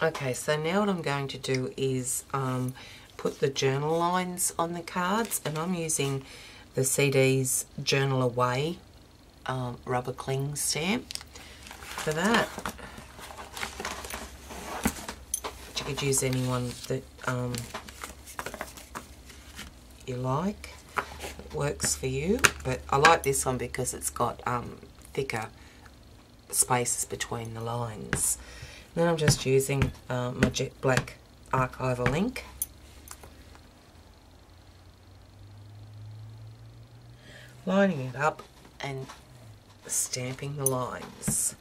Okay, so now what I'm going to do is put the journal lines on the cards, and I'm using the CD's Journal Away rubber cling stamp for that. But you could use any one that you like, it works for you, but I like this one because it's got thicker spaces between the lines. And then I'm just using my jet black archival ink. Lining it up and stamping the lines.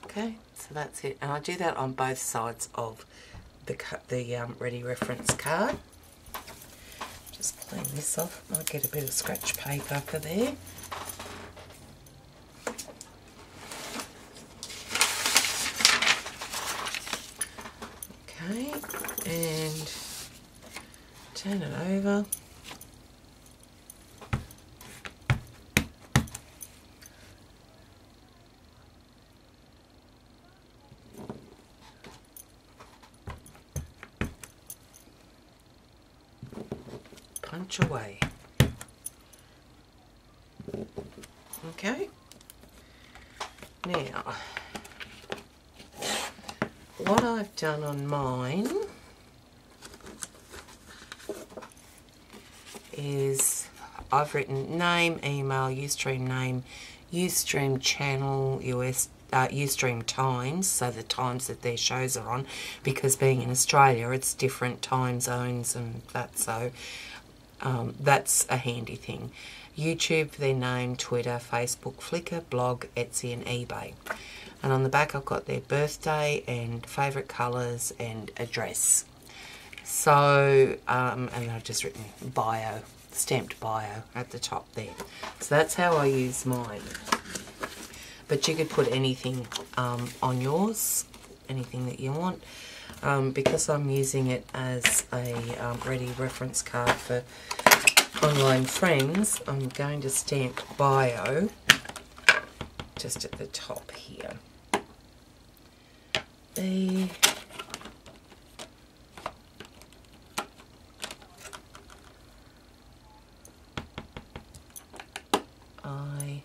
Okay, so that's it, and I do that on both sides of the ready reference card. Just clean this off. I'll get a bit of scratch paper for there. Okay, and turn it over. Punch away. Okay. Now, what I've done on mine is I've written name, email, Ustream name, Ustream channel, Ustream times, so the times that their shows are on, because being in Australia it's different time zones and that, so that's a handy thing. YouTube for their name, Twitter, Facebook, Flickr, blog, Etsy and eBay. And on the back I've got their birthday and favourite colours and address. So, and I've just written bio, stamped bio at the top there. So that's how I use mine. But you could put anything on yours, anything that you want. Because I'm using it as a ready reference card for online friends, I'm going to stamp bio just at the top here. B I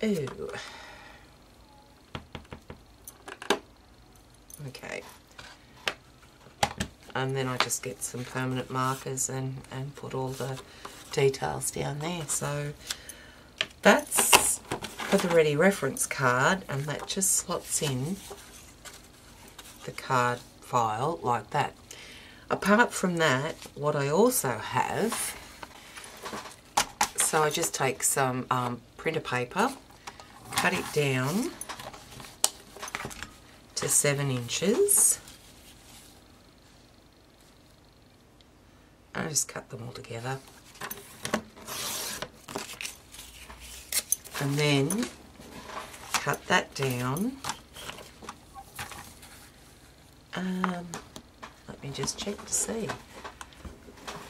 O. Okay, and then I just get some permanent markers and put all the details down there. So that's for the ready reference card, and that just slots in the card file like that. Apart from that, what I also have, so I just take some printer paper, cut it down to 7 inches. I just cut them all together. And then cut that down. Let me just check to see.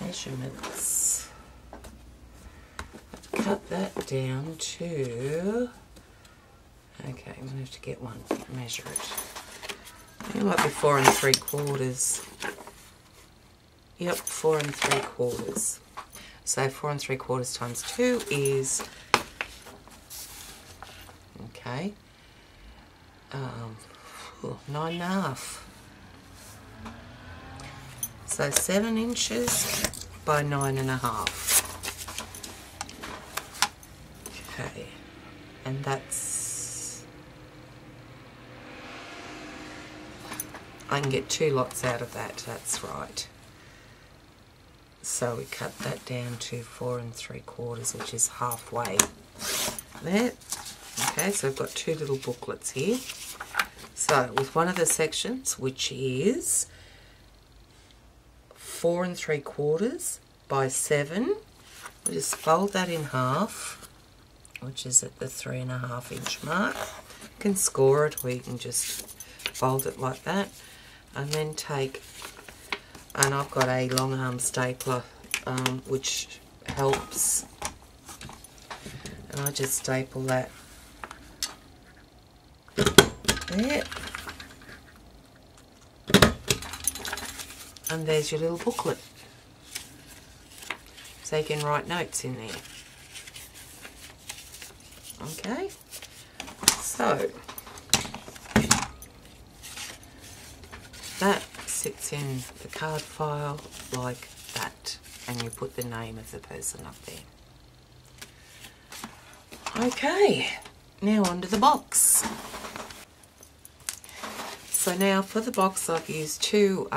Measurements. Cut that down to... Okay, I'm going to have to get one, measure it. It might be 4 3/4. Yep, 4 3/4. So 4 3/4 times 2 is, okay, 9.5. So 7 inches by 9.5. Okay, and that's, I can get 2 lots out of that, that's right. So we cut that down to 4 3/4, which is halfway there. Okay, so I've got 2 little booklets here. So with one of the sections, which is 4 3/4 by 7, I'll just fold that in half, which is at the 3.5 inch mark. can score it, or you can just fold it like that. And then take, and I've got a long arm stapler which helps, and I just staple that there. And there's your little booklet. So you can write notes in there. Okay, so that sits in the card file like that, and you put the name of the person up there. Okay, now onto the box. So now for the box, I've used two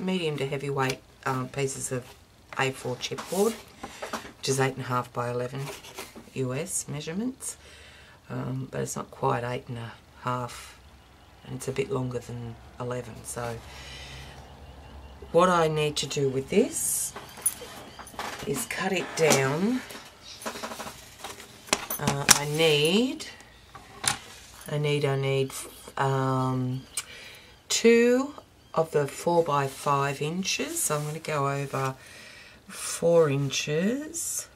medium to heavyweight pieces of A4 chipboard, which is 8.5 by 11 US measurements, but it's not quite 8.5, and it's a bit longer than 11. So what I need to do with this is cut it down. I need 2 of the 4 by 5 inches, so I'm going to go over 4 inches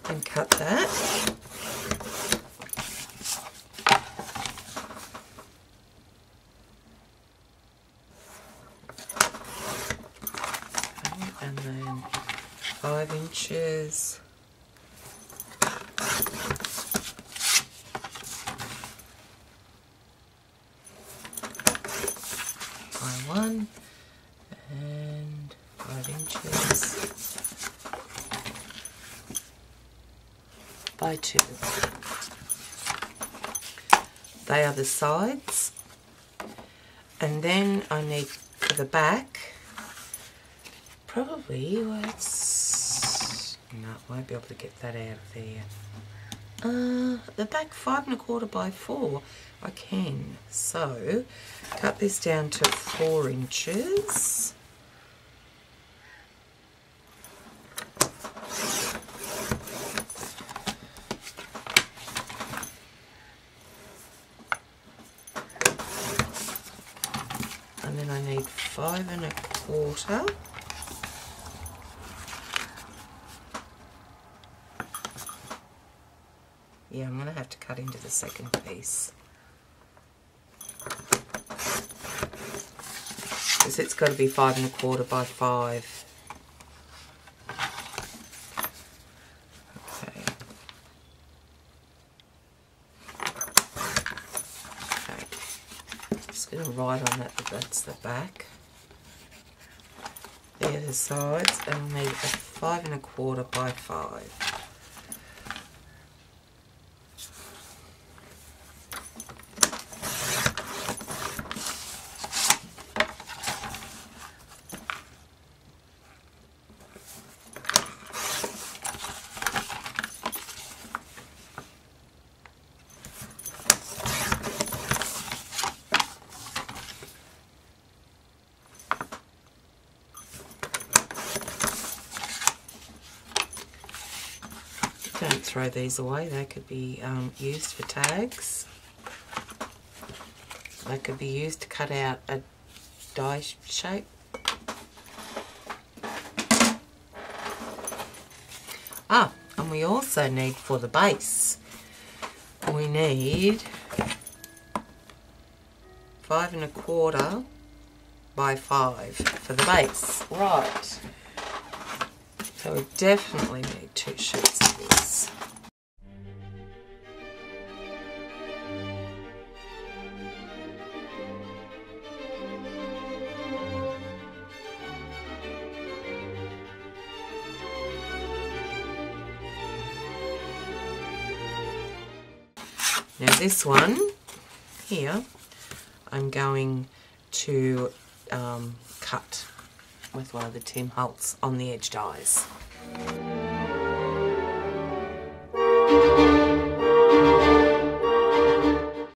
and cut that. And then 5 inches. By 1 and 5 inches by 2. They are the sides, and then I need for the back, probably, no, I won't be able to get that out of there. The back 5 1/4 by 4, I can. So cut this down to 4 inches. And then I need 5 1/4. Yeah, I'm going to have to cut into the second piece, because it's got to be 5 1/4 by 5. Okay. Okay. Just going to write on that that's the back. There are the sides, and I'll need a 5 1/4 by 5. Don't throw these away, they could be used for tags. They could be used to cut out a die shape. And we also need, for the base, we need 5 1/4 by 5 for the base. Right. So we definitely need 2 sheets of this. Now this one here, I'm going to cut with one of the Tim Holtz on the edge dies.